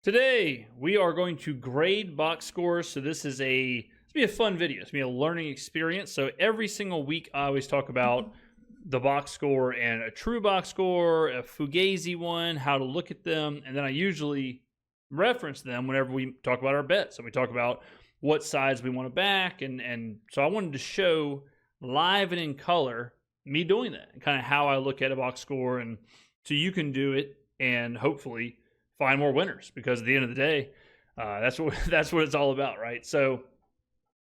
Today, we are going to grade box scores. So this is it's be a fun video. It's going to be a learning experience. So every single week, I always talk about the box score and a true box score, a fugazi one, how to look at them. And then I usually reference them whenever we talk about our bets. So we talk about what sides we want to back. And so I wanted to show live and in color me doing that and kind of how I look at a box score. And so you can do it and hopefully find more winners, because at the end of the day, that's what it's all about, right? So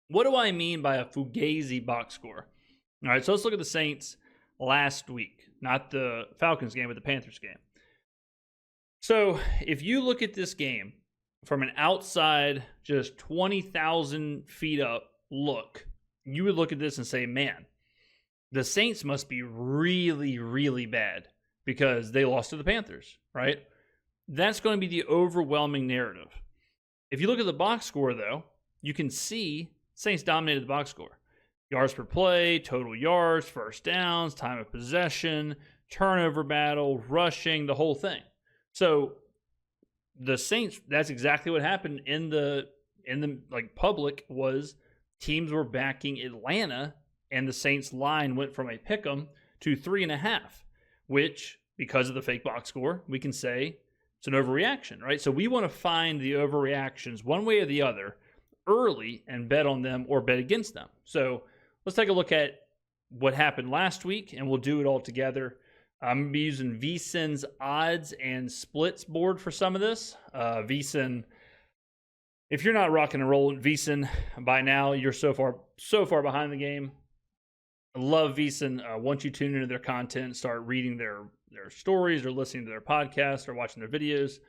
what do I mean by a fugazi box score? All right, so let's look at the Saints last week, not the Falcons game, but the Panthers game. So if you look at this game from an outside, just 20,000 feet up look, you would look at this and say, man, the Saints must be really, really bad because they lost to the Panthers, right? That's going to be the overwhelming narrative. If you look at the box score, though, you can see Saints dominated the box score. Yards per play, total yards, first downs, time of possession, turnover battle, rushing, the whole thing. So the Saints, that's exactly what happened in the public, was teams were backing Atlanta, and the Saints line went from a pick'em to 3.5, which, because of the fake box score, we can say it's an overreaction, right? So we want to find the overreactions one way or the other early and bet on them or bet against them. So let's take a look at what happened last week, and we'll do it all together. I'm going to be using VSiN's odds and splits board for some of this. VSiN, if you're not rocking and rolling VSiN by now, you're so far behind the game. I love VSiN. Once you tune into their content, start reading their stories or listening to their podcasts or watching their videos,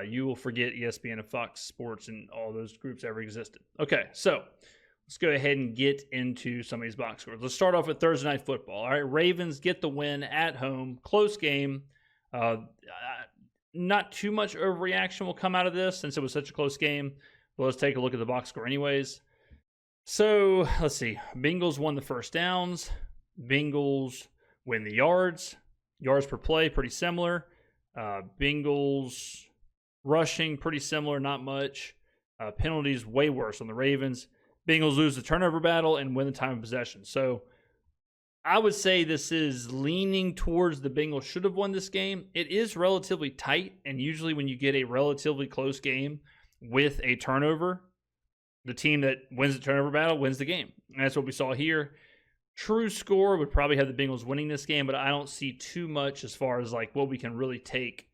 you will forget ESPN and Fox Sports and all those groups ever existed. Okay, so let's go ahead and get into some of these box scores. Let's start off with Thursday Night Football. All right, Ravens get the win at home. Close game. Not too much overreaction will come out of this since it was such a close game. But let's take a look at the box score anyways. So let's see. Bengals won the first downs. Bengals win the yards. Yards per play, pretty similar. Bengals rushing, pretty similar, not much. Penalties, way worse on the Ravens. Bengals lose the turnover battle and win the time of possession. So I would say this is leaning towards the Bengals should have won this game. It is relatively tight, and usually when you get a relatively close game with a turnover, the team that wins the turnover battle wins the game. And that's what we saw here. True score would probably have the Bengals winning this game, but I don't see too much as far as like what we can really take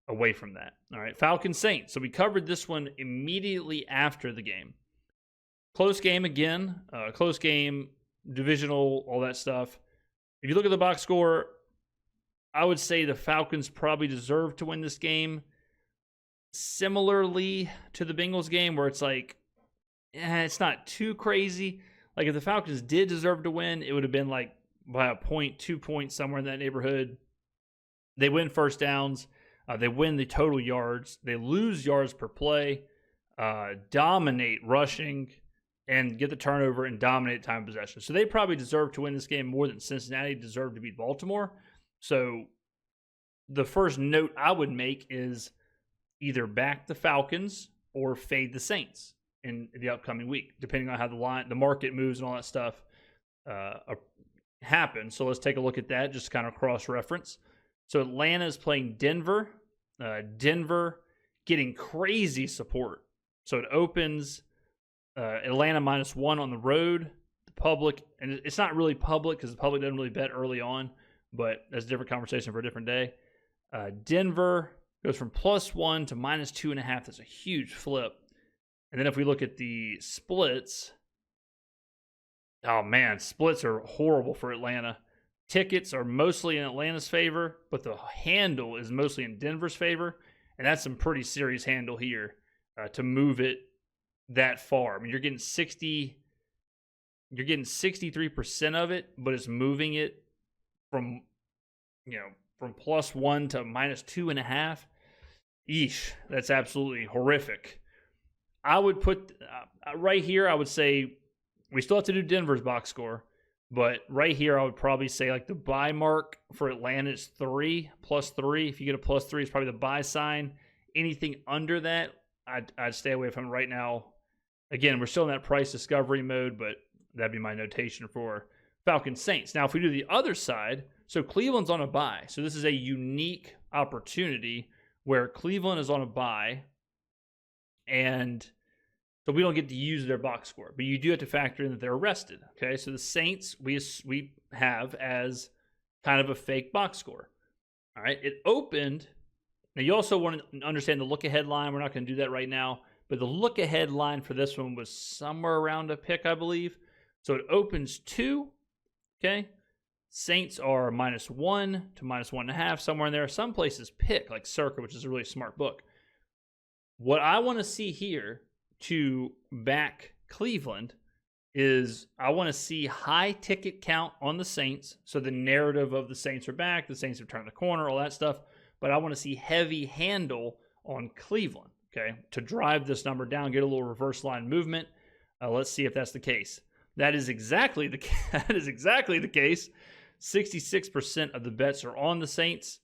away from that. All right, Falcons Saints. So we covered this one immediately after the game. Close game again. Close game, divisional, all that stuff. If you look at the box score, I would say the Falcons probably deserve to win this game. Similarly to the Bengals game, where it's like, it's not too crazy. Like if the Falcons did deserve to win, it would have been like by a point, 2 points, somewhere in that neighborhood. They win first downs. They win the total yards. They lose yards per play, dominate rushing, and get the turnover and dominate time of possession. So they probably deserve to win this game more than Cincinnati deserved to beat Baltimore. So the first note I would make is either back the Falcons or fade the Saints in the upcoming week, depending on how the market moves and all that stuff happens. So let's take a look at that, just kind of cross-reference. So Atlanta is playing Denver. Denver getting crazy support. So it opens Atlanta -1 on the road. The public, and it's not really public because the public doesn't really bet early on, but that's a different conversation for a different day. Denver goes from +1 to -2.5. That's a huge flip. And then if we look at the splits, oh man, splits are horrible for Atlanta. Tickets are mostly in Atlanta's favor, but the handle is mostly in Denver's favor. And that's some pretty serious handle here to move it that far. I mean, you're getting 63% of it, but it's moving it from +1 to -2.5. Eesh, that's absolutely horrific. I would put right here, I would say we still have to do Denver's box score, but right here I would probably say like the buy mark for Atlanta is +3. If you get a +3, it's probably the buy sign. anything under that, I'd stay away from right now. Again, we're still in that price discovery mode, but that'd be my notation for Falcons Saints. Now, if we do the other side, so Cleveland's on a bye. So this is a unique opportunity where Cleveland is on a bye, and so we don't get to use their box score, but you do have to factor in that they're rested. Okay, so the Saints we have as kind of a fake box score. All right, it opened. Now you also want to understand the look ahead line. We're not going to do that right now, but the look ahead line for this one was somewhere around a pick, I believe. So it opens 2. Okay, Saints are -1 to -1.5, somewhere in there. Some places pick, like Circa, which is a really smart book. What I want to see here to back Cleveland is I want to see high ticket count on the Saints. So the narrative of the Saints are back, the Saints have turned the corner, all that stuff. But I want to see heavy handle on Cleveland, okay, to drive this number down, get a little reverse line movement. Let's see if that's the case. That is exactly the case. 66% of the bets are on the Saints,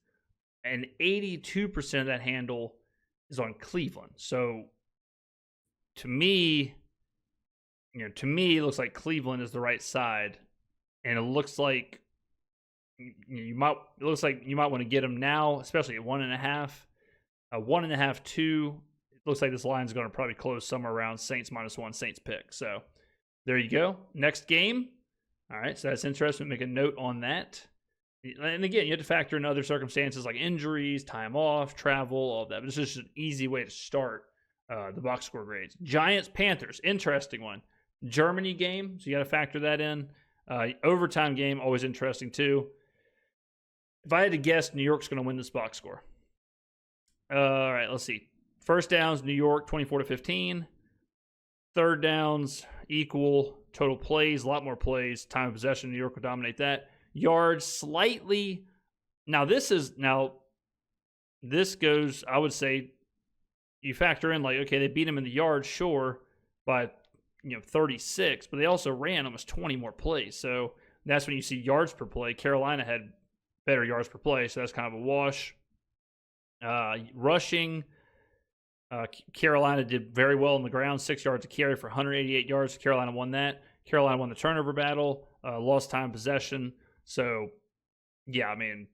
and 82% of that handle is on Cleveland. So to me, it looks like Cleveland is the right side, and it looks like you might want to get them now, especially at 1.5, 1.5, 2. It looks like this line is going to probably close somewhere around Saints -1, Saints pick. So there you go. Next game. All right, so that's interesting. Make a note on that. And again, you have to factor in other circumstances like injuries, time off, travel, all of that. But it's just an easy way to start the box score grades. Giants, Panthers, interesting one. Germany game, so you got to factor that in. Overtime game, always interesting too. If I had to guess, New York's going to win this box score. All right, let's see. First downs, New York, 24-15. Third downs, equal. Total plays, a lot more plays. Time of possession, New York will dominate that. Yards, slightly. Now, this goes, I would say, you factor in, like, okay, they beat them in the yards, sure, by 36, but they also ran almost 20 more plays. So that's when you see yards per play. Carolina had better yards per play, so that's kind of a wash. Rushing, Carolina did very well on the ground, 6 yards a carry for 188 yards. Carolina won that. Carolina won the turnover battle, lost time possession. So, yeah, I mean,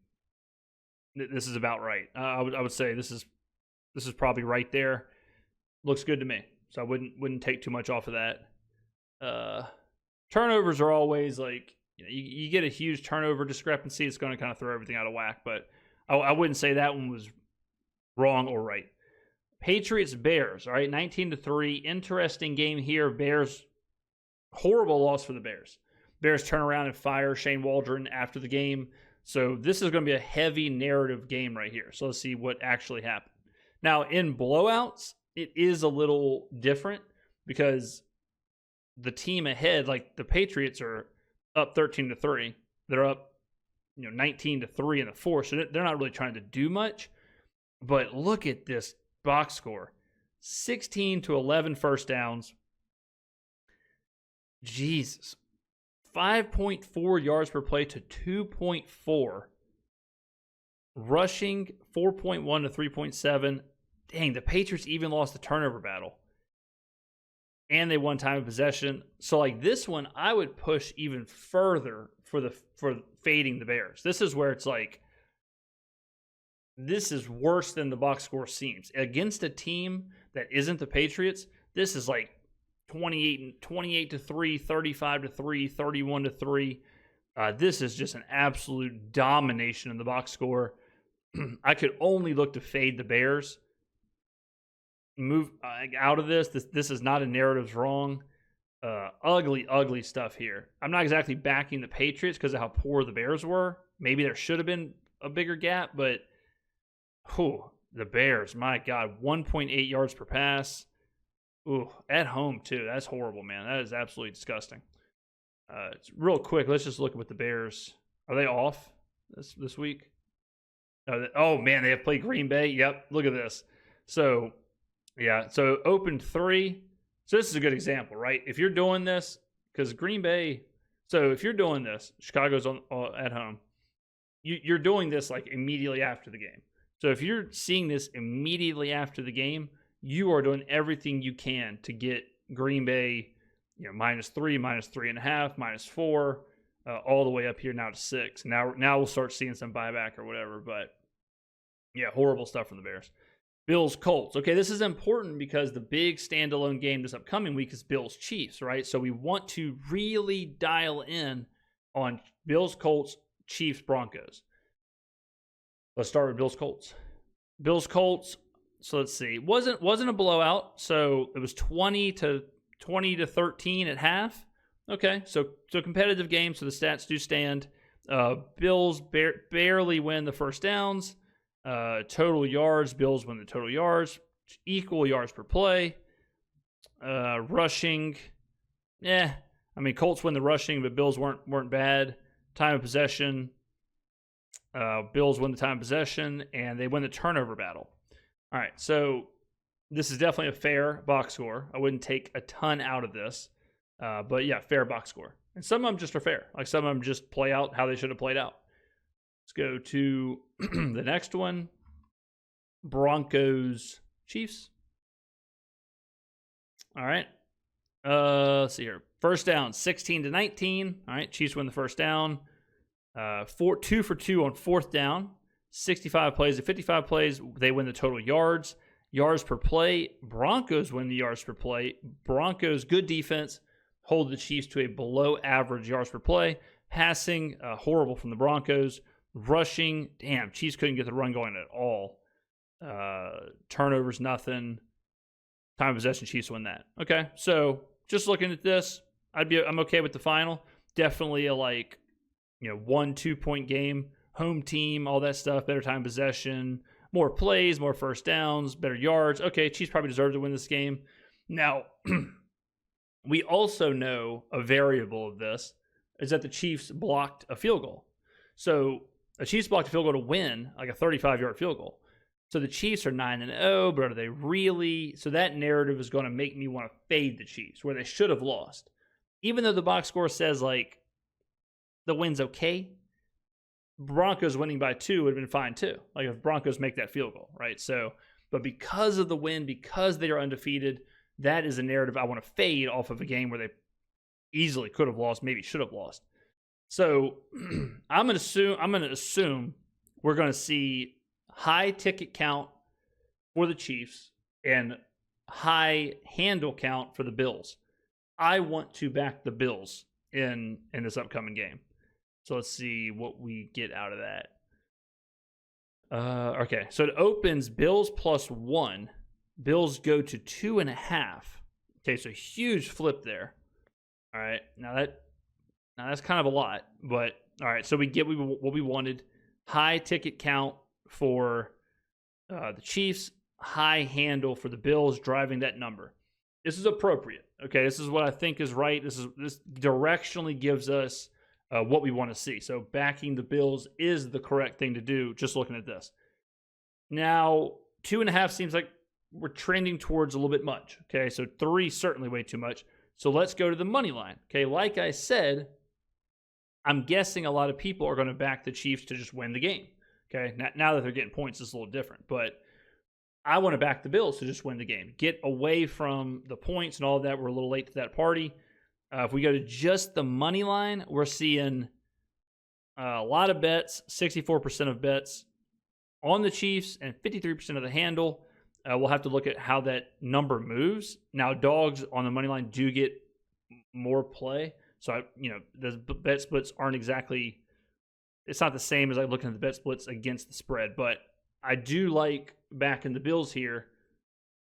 this is about right. I would say this is probably right there. Looks good to me. So I wouldn't take too much off of that. Turnovers are always like, you get a huge turnover discrepancy, it's going to kind of throw everything out of whack. But I wouldn't say that one was wrong or right. Patriots, Bears, all right, 19-3. Interesting game here. Bears, horrible loss for the Bears. Bears turn around and fire Shane Waldron after the game. So this is going to be a heavy narrative game right here. So let's see what actually happened. Now, in blowouts, it is a little different because the team ahead, like the Patriots, are up 13-3. They're up 19-3 in the fourth, so they're not really trying to do much. But look at this box score. 16-11 first downs. Jesus. 5.4 yards per play to 2.4. Rushing 4.1 to 3.7. Dang, the Patriots even lost the turnover battle. And they won time of possession. So like this one, I would push even further for fading the Bears. This is where it's like, this is worse than the box score seems. Against a team that isn't the Patriots, this is like 28-3, 35-3, 31-3. This is just an absolute domination in the box score. I could only look to fade the Bears. Move out of this. This is not a narrative's wrong. Ugly stuff here. I'm not exactly backing the Patriots because of how poor the Bears were. Maybe there should have been a bigger gap, but the Bears, my God, 1.8 yards per pass. Ooh, at home too. That's horrible, man. That is absolutely disgusting. It's real quick. Let's just look at what the Bears are. They off this week? Oh man, they have played Green Bay. Yep. Look at this. So. Yeah, so opened 3. So this is a good example, right? If you're doing this, because Green Bay, so if you're doing this, Chicago's at home, you're doing this like immediately after the game. So if you're seeing this immediately after the game, you are doing everything you can to get Green Bay, -3, -3.5, -4, all the way up here now to 6. Now we'll start seeing some buyback or whatever. But yeah, horrible stuff from the Bears. Bills Colts. Okay, this is important because the big standalone game this upcoming week is Bills Chiefs, right? So we want to really dial in on Bills Colts, Chiefs Broncos. Let's start with Bills Colts. Bills Colts. So let's see. Wasn't a blowout. So it was 20 to 13 at half. Okay, so competitive game. So the stats do stand. Bills barely win the first downs. Total yards. Bills win the total yards. Equal yards per play. Rushing. I mean, Colts win the rushing, but Bills weren't bad. Time of possession. Bills win the time of possession, and they win the turnover battle. All right, so this is definitely a fair box score. I wouldn't take a ton out of this, but yeah, fair box score. And some of them just are fair. Like some of them just play out how they should have played out. Let's go to the next one. Broncos Chiefs. All right. Let's see here. First down, 16 to 19. All right, Chiefs win the first down. 2 for 2 on fourth down. 65 plays to 55 plays. They win the total yards. Yards per play. Broncos win the yards per play. Broncos, good defense, hold the Chiefs to a below average yards per play. Passing, horrible from the Broncos. Rushing, damn, Chiefs couldn't get the run going at all. Turnovers, nothing. Time of possession, Chiefs win that. Okay, so just looking at this, I'm okay with the final. Definitely a 1-2 point game. Home team, all that stuff, better time possession, more plays, more first downs, better yards. Okay, Chiefs probably deserve to win this game. Now, we also know a variable of this is that the Chiefs blocked a field goal. So the Chiefs blocked a field goal to win, like a 35-yard field goal. So the Chiefs are 9-0, but are they really? So that narrative is going to make me want to fade the Chiefs, where they should have lost. Even though the box score says, the win's okay, Broncos winning by 2 would have been fine too. If Broncos make that field goal, right? So, but because of the win, because they are undefeated, that is a narrative I want to fade off of a game where they easily could have lost, maybe should have lost. So I'm going to assume we're going to see high ticket count for the Chiefs and high handle count for the Bills. I want to back the Bills in this upcoming game. So let's see what we get out of that. Okay, so it opens Bills +1. Bills go to 2.5. Okay, so huge flip there. All right, now that's kind of a lot, but all right. So we get what we wanted. High ticket count for the Chiefs. High handle for the Bills, driving that number. This is appropriate. Okay, this is what I think is right. This directionally gives us what we want to see. So backing the Bills is the correct thing to do, just looking at this. Now, 2.5 seems like we're trending towards a little bit much. Okay, so 3 certainly way too much. So let's go to the money line. Okay, like I said, I'm guessing a lot of people are going to back the Chiefs to just win the game. Okay, now that they're getting points, it's a little different. But I want to back the Bills to just win the game. Get away from the points and all of that. We're a little late to that party. If we go to just the money line, we're seeing a lot of bets, 64% of bets on the Chiefs and 53% of the handle. We'll have to look at how that number moves. Now, dogs on the money line do get more play. So, the bet splits aren't exactly, it's not the same as looking at the bet splits against the spread. But I do like backing the Bills here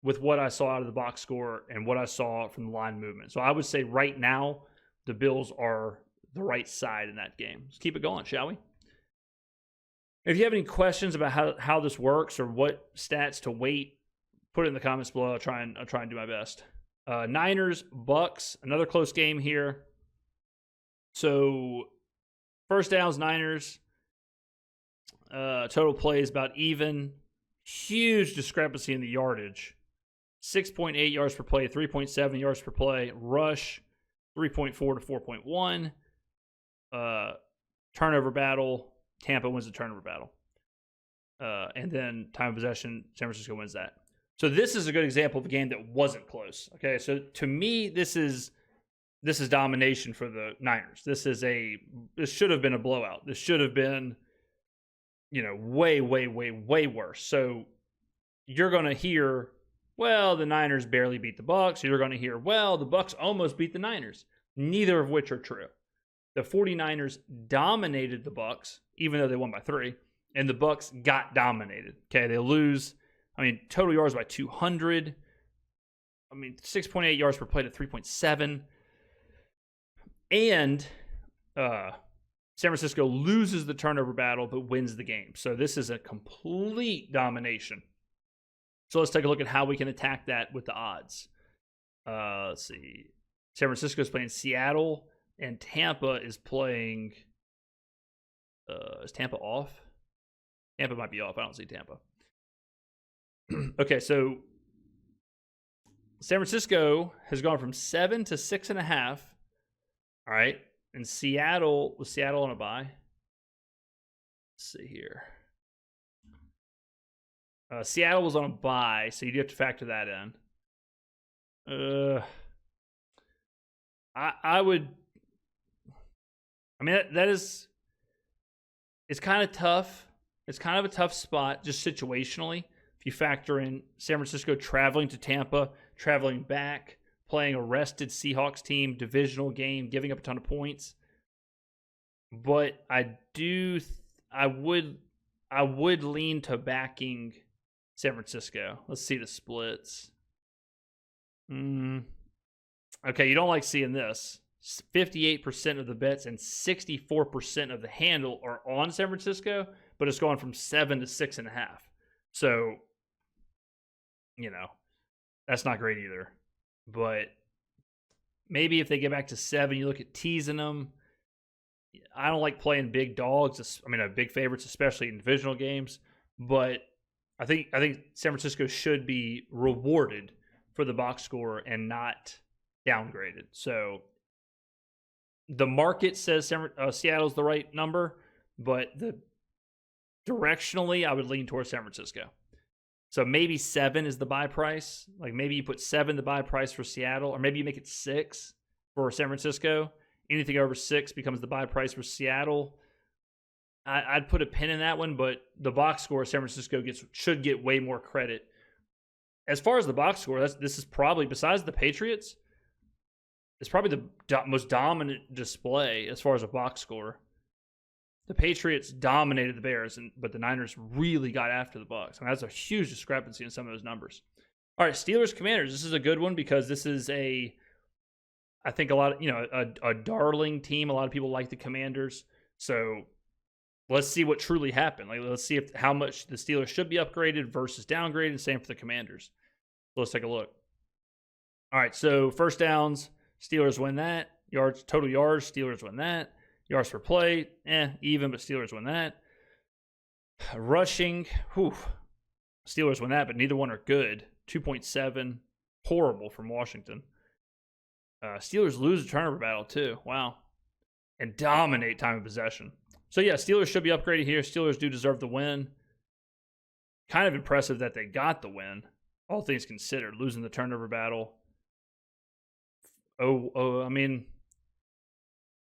with what I saw out of the box score and what I saw from the line movement. So I would say right now, the Bills are the right side in that game. Let's keep it going, shall we? If you have any questions about how this works or what stats to weight, put it in the comments below. I'll try and do my best. Niners, Bucks, another close game here. So first downs, Niners. Total plays about even. Huge discrepancy in the yardage. 6.8 yards per play, 3.7 yards per play. Rush, 3.4 to 4.1. Turnover battle. Tampa wins the turnover battle. and then time of possession, San Francisco wins that. So this is a good example of a game that wasn't close. Okay, so to me, this is domination for the Niners. This should have been a blowout. This should have been, way, way, way, way worse. So you're going to hear, well, the Niners barely beat the Bucs. You're going to hear, well, the Bucs almost beat the Niners. Neither of which are true. The 49ers dominated the Bucs, even though they won by 3, and the Bucs got dominated. Okay, they lose. Total yards by 200. 6.8 yards per play to 3.7. And San Francisco loses the turnover battle but wins the game. So this is a complete domination. So let's take a look at how we can attack that with the odds. Let's see. San Francisco is playing Seattle, and Tampa is playing... is Tampa off? Tampa might be off. I don't see Tampa. Okay, so San Francisco has gone from 7 to 6.5. All right. And was Seattle on a bye? Let's see here. Seattle was on a bye, so you do have to factor that in. I would... that is... It's kind of tough. It's kind of a tough spot, just situationally. If you factor in San Francisco traveling to Tampa, traveling back, playing a rested Seahawks team, divisional game, giving up a ton of points. But I would lean to backing San Francisco. Let's see the splits. Okay, you don't like seeing this. 58% of the bets and 64% of the handle are on San Francisco, but it's gone from 7 to 6.5. So, that's not great either. But maybe if they get back to 7, you look at teasing them. I don't like playing big dogs. Big favorites, especially in divisional games. But I think San Francisco should be rewarded for the box score and not downgraded. So the market says Seattle's the right number, but directionally, I would lean towards San Francisco. So maybe 7 is the buy price. Like maybe you put 7 the buy price for Seattle, or maybe you make it 6 for San Francisco. Anything over 6 becomes the buy price for Seattle. I'd put a pin in that one, but the box score San Francisco should get way more credit. As far as the box score, this is probably, besides the Patriots, it's probably the most dominant display as far as a box score. The Patriots dominated the Bears, but the Niners really got after the Bucs. That's a huge discrepancy in some of those numbers. All right, Steelers-Commanders. This is a good one because this is I think a lot of, a darling team. A lot of people like the Commanders. So let's see what truly happened. Let's see how much the Steelers should be upgraded versus downgraded. Same for the Commanders. Let's take a look. All right, so first downs, Steelers win that. Total yards, Steelers win that. Yards per play, even, but Steelers win that. Rushing, Steelers win that, but neither one are good. 2.7, horrible from Washington. Steelers lose the turnover battle too. Wow. And dominate time of possession. So yeah, Steelers should be upgraded here. Steelers do deserve the win. Kind of impressive that they got the win, all things considered, losing the turnover battle.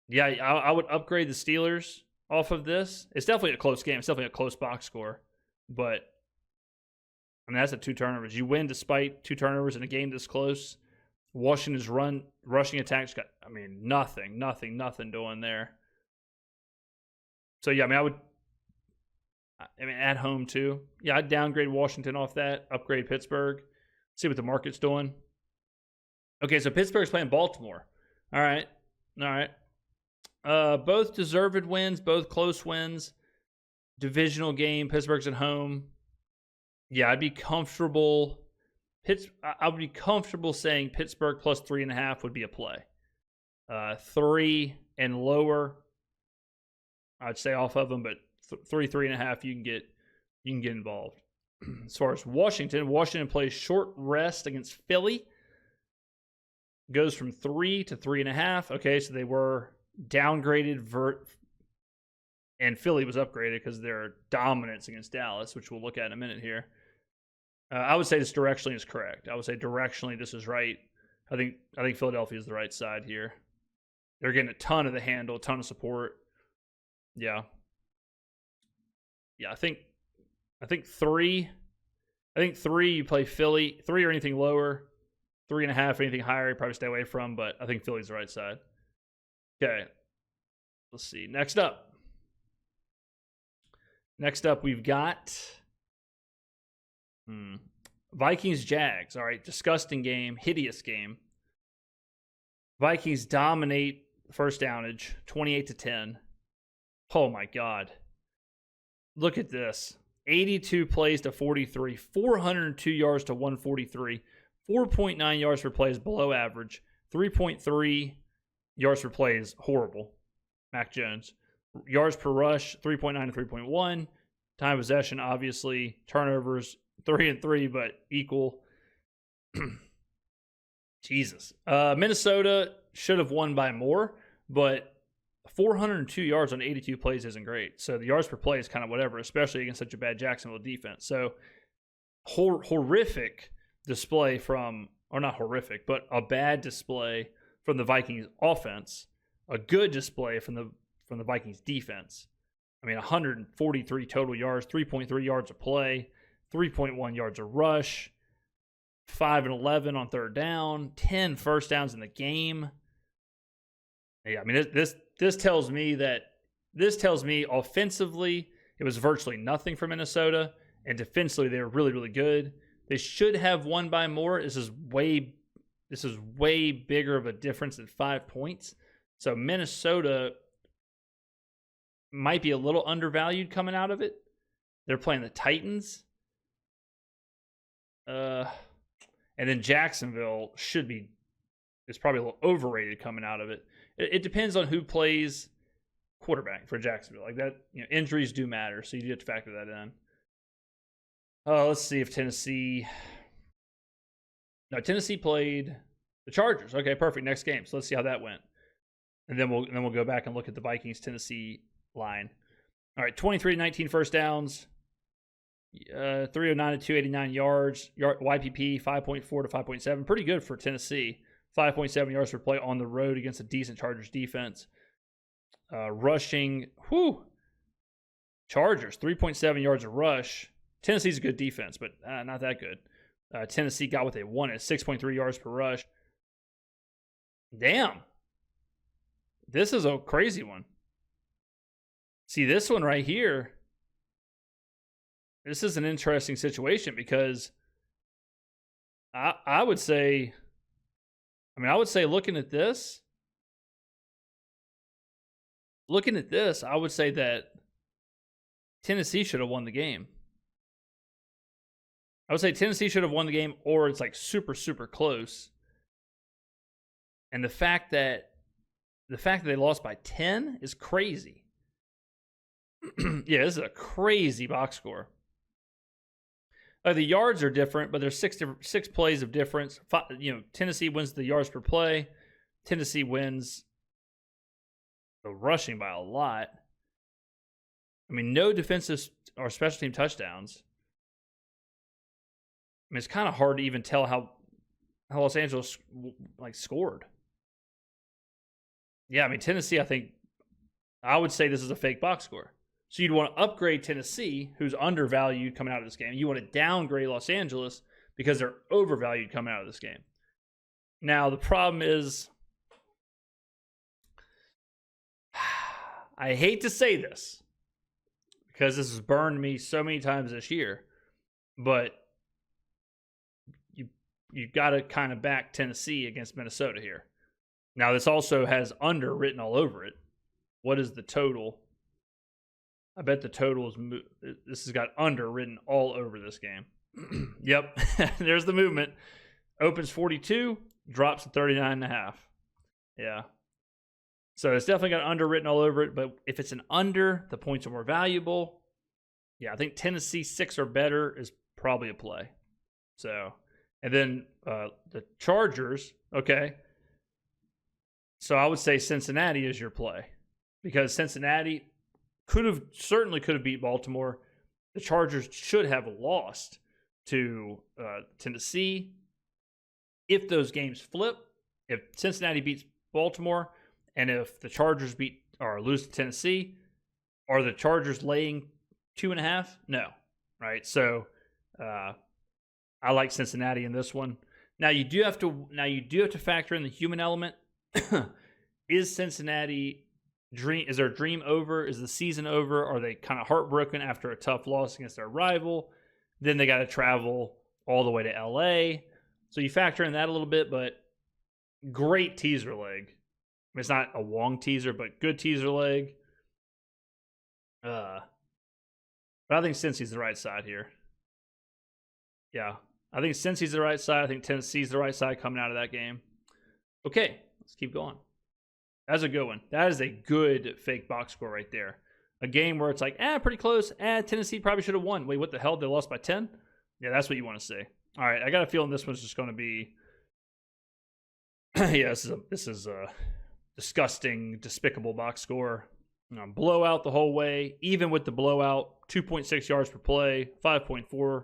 Yeah, I would upgrade the Steelers off of this. It's definitely a close game. It's definitely a close box score. But, that's at 2 turnovers. You win despite 2 turnovers in a game this close. Washington's rushing attacks got, nothing doing there. So, yeah, I would, at home too. Yeah, I'd downgrade Washington off that, upgrade Pittsburgh, see what the market's doing. Okay, so Pittsburgh's playing Baltimore. All right. Both deserved wins, both close wins. Divisional game. Pittsburgh's at home. Yeah, I'd be comfortable. I would be comfortable saying Pittsburgh plus 3.5 would be a play. 3 and lower, I'd stay off of them, but 3.5, you can get involved. As far as Washington plays short rest against Philly. Goes from 3 to 3.5. Okay, so they were downgraded And Philly was upgraded because of their dominance against Dallas, which we'll look at in a minute here. I would say this directionally is correct. I would say directionally this is right. I think Philadelphia is the right side here. They're getting a ton of the handle, a ton of support. Yeah. Yeah, I think 3. I think 3, you play Philly. 3 or anything lower. 3.5, anything higher, you probably stay away from, but I think Philly's the right side. Okay. Let's see. Next up, we've got Vikings Jags. All right, disgusting game, hideous game. Vikings dominate first downage, 28-10. Oh my God. Look at this. 82 plays to 43, 402 yards to 143, 4.9 yards per play is below average, 3.3 yards per play is horrible. Mac Jones. Yards per rush, 3.9 to 3.1. Time of possession, obviously. Turnovers, 3-3, but equal. Jesus. Minnesota should have won by more, but 402 yards on 82 plays isn't great. So the yards per play is kind of whatever, especially against such a bad Jacksonville defense. So horrific display from, or not horrific, but a bad display from the Vikings offense. A good display from the Vikings defense. I mean, 143 total yards, 3.3 yards a play, 3.1 yards a rush, 5-11 on third down, 10 first downs in the game. Yeah, I mean, this tells me offensively it was virtually nothing for Minnesota, and defensively they were really, really good. They should have won by more. This is way bigger of a difference than 5 points. So Minnesota might be a little undervalued coming out of it. They're playing the Titans. And then Jacksonville is probably a little overrated coming out of it. It depends on who plays quarterback for Jacksonville. Like that, injuries do matter, so you do have to factor that in. Let's see if Tennessee played the Chargers. Okay, perfect. Next game. So let's see how that went. And then we'll go back and look at the Vikings Tennessee line. All right, 23-19 first downs. 309 to 289 yards. YPP 5.4 to 5.7. Pretty good for Tennessee. 5.7 yards per play on the road against a decent Chargers defense. Rushing, Chargers 3.7 yards a rush. Tennessee's a good defense, but not that good. Tennessee got what they wanted, 6.3 yards per rush. Damn. This is a crazy one. See, this one right here, this is an interesting situation because I would say looking at this, I would say that Tennessee should have won the game. I would say Tennessee should have won the game, or it's like super, super close. And the fact that they lost by 10 is crazy. Yeah, this is a crazy box score. The yards are different, but there's six plays of difference. Tennessee wins the yards per play. Tennessee wins the rushing by a lot. I mean, no defensive or special team touchdowns. I mean, it's kind of hard to even tell how Los Angeles scored. Yeah, I mean, Tennessee, I would say this is a fake box score. So you'd want to upgrade Tennessee, who's undervalued coming out of this game. You want to downgrade Los Angeles because they're overvalued coming out of this game. Now, the problem is, I hate to say this because this has burned me so many times this year, but you've got to kind of back Tennessee against Minnesota here. Now, this also has under written all over it. What is the total? I bet the total this has got under written all over this game. Yep, there's the movement. Opens 42, drops to 39.5. Yeah. So it's definitely got under written all over it, but if it's an under, the points are more valuable. Yeah, I think Tennessee 6 or better is probably a play. So, and then the Chargers, okay. So I would say Cincinnati is your play because Cincinnati certainly could have beat Baltimore. The Chargers should have lost to Tennessee. If those games flip, if Cincinnati beats Baltimore, and if the Chargers beat or lose to Tennessee, are the Chargers laying 2.5? No, right? So I like Cincinnati in this one. Now you do have to factor in the human element. Is Cincinnati is their dream over? Is the season over? Are they kind of heartbroken after a tough loss against their rival? Then they got to travel all the way to LA. So you factor in that a little bit, but great teaser leg. I mean, it's not a long teaser, but good teaser leg. But I think Cincy's the right side here. Yeah, I think Cincy's the right side. I think Tennessee's the right side coming out of that game. Okay, let's keep going. That's a good one. That is a good fake box score right there. A game where it's like, pretty close. Tennessee probably should have won. Wait, what the hell? They lost by 10? Yeah, that's what you want to see. All right, I got a feeling this one's just going to be... yeah, this is a disgusting, despicable box score. Blowout the whole way. Even with the blowout, 2.6 yards per play, 5.4,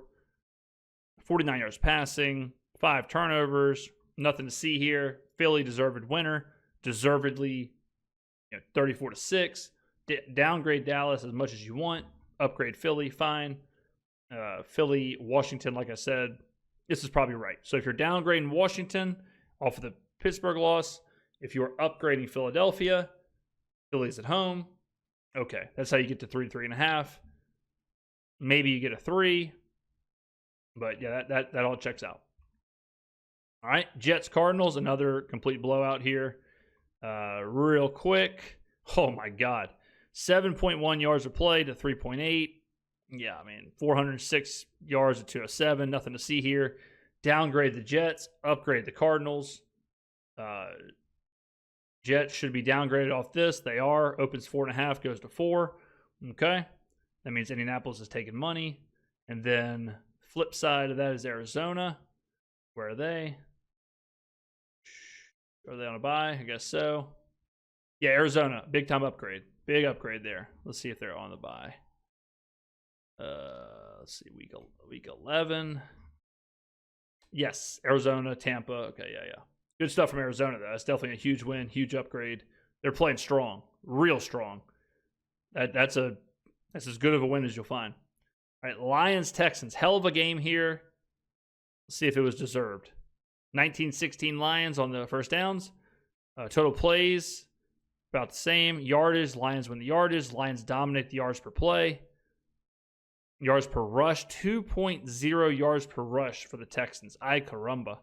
49 yards passing, 5 turnovers. Nothing to see here. Philly deserved winner. Deservedly 34-6. Downgrade Dallas as much as you want. Upgrade Philly, fine. Philly, Washington, like I said, this is probably right. So if you're downgrading Washington off of the Pittsburgh loss, if you're upgrading Philadelphia, Philly's at home. Okay, that's how you get to 3.5. Maybe you get a 3. But yeah, that all checks out. All right, Jets Cardinals, another complete blowout here. Real quick. Oh my God. 7.1 yards of play to 3.8. Yeah, I mean, 406 yards to 207. Nothing to see here. Downgrade the Jets, upgrade the Cardinals. Jets should be downgraded off this. They are. Opens 4.5, goes to 4. Okay. That means Indianapolis is taking money. And then flip side of that is Arizona. Where are they? Are they on a bye? I guess so. Yeah, Arizona. Big time upgrade. Big upgrade there. Let's see if they're on the bye. Let's see. Week 11. Yes, Arizona, Tampa. Okay, yeah. Good stuff from Arizona, though. That's definitely a huge win, huge upgrade. They're playing strong, real strong. That's as good of a win as you'll find. All right, Lions, Texans. Hell of a game here. Let's see if it was deserved. 19-16 Lions on the first downs. Total plays, about the same. Yardage, Lions win the yardage. Lions dominate the yards per play. Yards per rush, 2.0 yards per rush for the Texans. Ay caramba.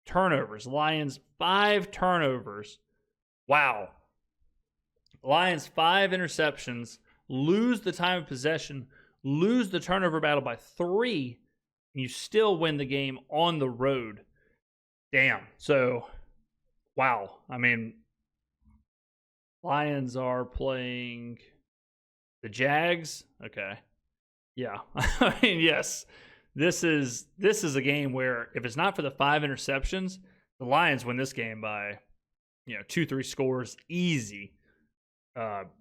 Turnovers, Lions, 5 turnovers. Wow. Lions, 5 interceptions. Lose the time of possession. Lose the turnover battle by 3. And you still win the game on the road. Damn. So, wow. I mean, Lions are playing the Jags. Okay. Yeah. I mean, yes. This is a game where if it's not for the 5 interceptions, the Lions win this game by 2-3 scores easy.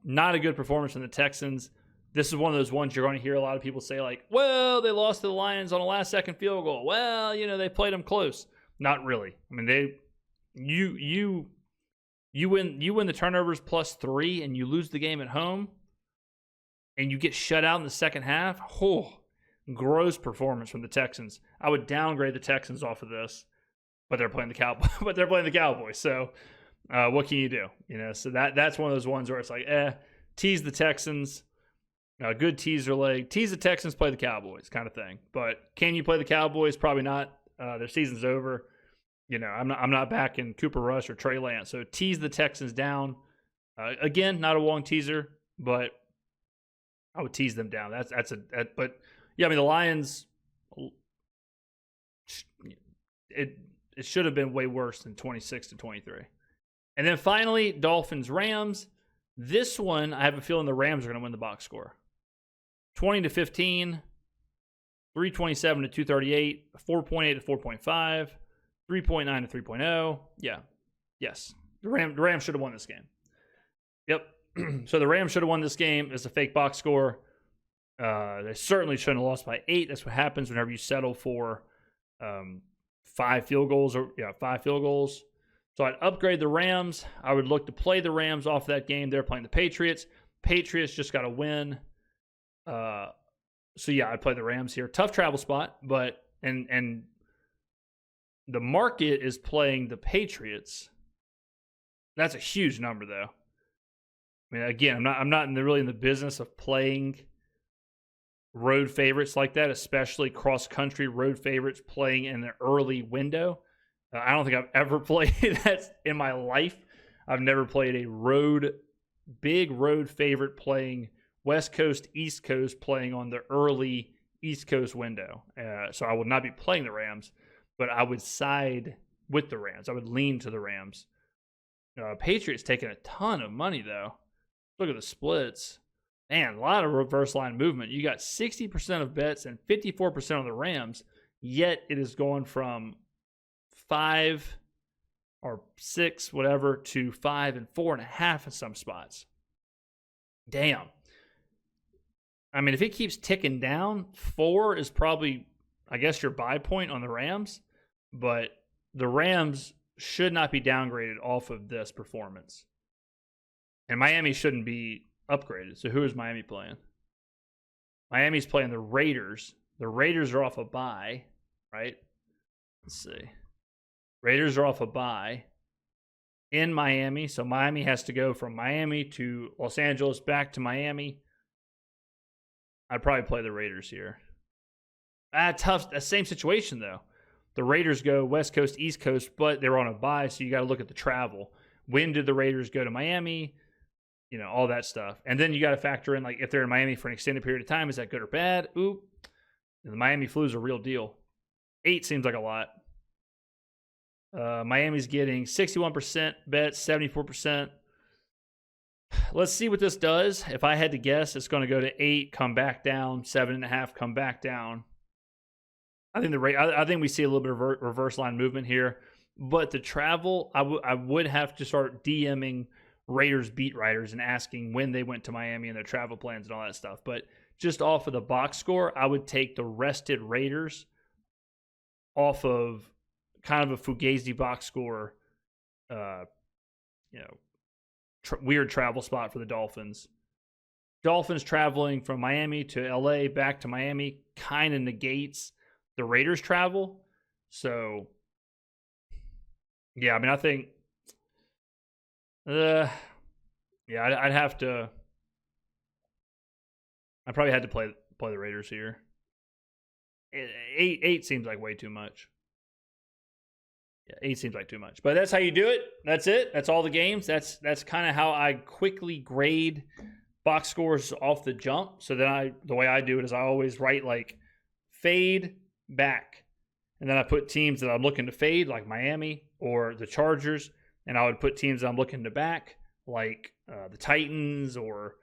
Not a good performance from the Texans. This is one of those ones you're going to hear a lot of people say like, well, they lost to the Lions on a last-second field goal. Well, they played them close. Not really. I mean, you win the turnovers plus 3 and you lose the game at home and you get shut out in the second half. Oh, gross performance from the Texans. I would downgrade the Texans off of this, but they're playing the Cowboys. So what can you do? So that's one of those ones where it's like, tease the Texans. Good teaser leg. Tease the Texans, play the Cowboys kind of thing. But can you play the Cowboys? Probably not. Their season's over. I'm not backing Cooper Rush or Trey Lance. So tease the Texans down. Again, not a long teaser, but I would tease them down. But yeah, I mean the Lions. It should have been way worse than 26-23. And then finally, Dolphins Rams. This one, I have a feeling the Rams are going to win the box score. 20-15. 327 to 238, 4.8 to 4.5, 3.9 to 3.0. Yeah. Yes. The Rams should have won this game. Yep. So the Rams should have won this game. It's a fake box score. They certainly shouldn't have lost by 8. That's what happens whenever you settle for 5 field goals. So I'd upgrade the Rams. I would look to play the Rams off that game. They're playing the Patriots. Patriots just got to win. So yeah, I'd play the Rams here. Tough travel spot, but and the market is playing the Patriots. That's a huge number, though. I mean, again, I'm not really in the business of playing road favorites like that, especially cross-country road favorites playing in the early window. I don't think I've ever played that in my life. I've never played a big road favorite playing West Coast, East Coast, playing on the early East Coast window. So I would not be playing the Rams, but I would side with the Rams. I would lean to the Rams. Patriots taking a ton of money, though. Look at the splits. Man, a lot of reverse line movement. You got 60% of bets and 54% on the Rams, yet it is going from 5 or 6, whatever, to 5 and 4.5 in some spots. Damn. I mean, if it keeps ticking down, 4 is probably, I guess, your buy point on the Rams, but the Rams should not be downgraded off of this performance. And Miami shouldn't be upgraded. So who is Miami playing? Miami's playing the Raiders. The Raiders are off a bye, right? Let's see. Raiders are off a bye in Miami. So Miami has to go from Miami to Los Angeles, back to Miami. I'd probably play the Raiders here. Tough. Same situation, though. The Raiders go West Coast, East Coast, but they're on a bye, so you got to look at the travel. When did the Raiders go to Miami? You know, all that stuff. And then you got to factor in, like, if they're in Miami for an extended period of time, is that good or bad? Ooh, the Miami flu is a real deal. 8 seems like a lot. Miami's getting 61% bets, 74%. Let's see what this does. If I had to guess, it's going to go to 8, come back down, 7.5, come back down. I think we see a little bit of reverse line movement here, but the travel, I would have to start DMing Raiders beat writers and asking when they went to Miami and their travel plans and all that stuff. But just off of the box score, I would take the rested Raiders off of kind of a fugazi box score, weird travel spot for the Dolphins. Dolphins traveling from Miami to LA back to Miami kind of negates the Raiders travel. So, yeah, I mean, I think, I'd probably had to play the Raiders here. 8 seems like way too much. Yeah, 8 seems like too much. But that's how you do it. That's it. That's all the games. That's kind of how I quickly grade box scores off the jump. So then the way I do it is I always write like fade back. And then I put teams that I'm looking to fade, like Miami or the Chargers. And I would put teams that I'm looking to back, like the Titans or,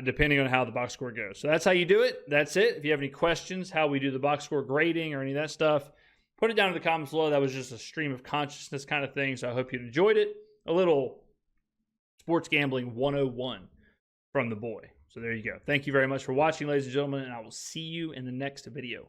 depending on how the box score goes. So that's how you do it. That's it. If you have any questions, how we do the box score grading or any of that stuff, put it down in the comments below. That was just a stream of consciousness kind of thing. So I hope you enjoyed it. A little sports gambling 101 from the boy. So there you go. Thank you very much for watching, ladies and gentlemen, and I will see you in the next video.